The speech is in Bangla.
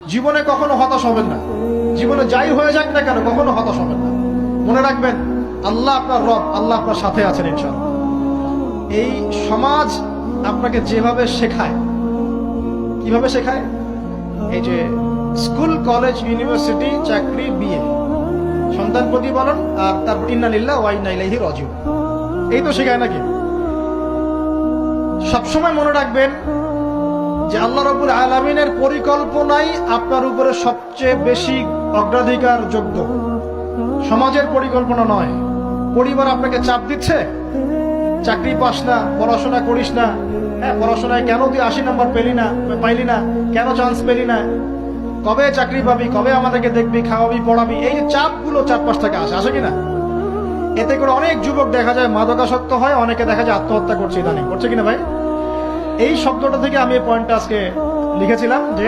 জীবনে কখনো হতাশ হবেন না। জীবনে যাই হয়ে যাক না কেন কখনো হতাশ হবেন না। মনে রাখবেন আল্লাহ আপনার রব, আল্লাহ আপনার সাথে আছেন ইনশাআল্লাহ। এই সমাজ আপনাকে যেভাবে শেখায়, কিভাবে শেখায়, এই যে স্কুল, কলেজ, ইউনিভার্সিটি, চাকরি, বিয়ে, সন্তান প্রতিপালন, আর তারপর ইন্না লিল্লাহি ওয়া ইন্না ইলাইহি রাজিউন, এই তো শেখায় নাকি? সবসময় মনে রাখবেন যে আল্লাহ রাব্বুল আলামিনের পরিকল্পনাই আপনার উপরে সবচেয়ে বেশি অগ্রাধিকার যোগ্য, সমাজের পরিকল্পনা নয়। পরিবার আপনাকে চাপ দিচ্ছে, চাকরি পাস না, পড়াশোনা করিস না, পড়াশোনায় কেন তুই 80 নাম্বার পাইলি না, কেন চান্স পেলি না, কবে চাকরি পাবি, কবে আমাদেরকে দেখবি, খাওয়াবি, পড়াবি, এই যে চাপগুলো চারপাশ থেকে আসে কিনা? এতে করে অনেক যুবক দেখা যায় মাদকাসক্ত হয়, অনেকে দেখা যায় আত্মহত্যা করছে, ইদানিং করছে কিনা ভাই? এই শব্দটা থেকে আমি এই পয়েন্টটা আজকে লিখেছিলাম যে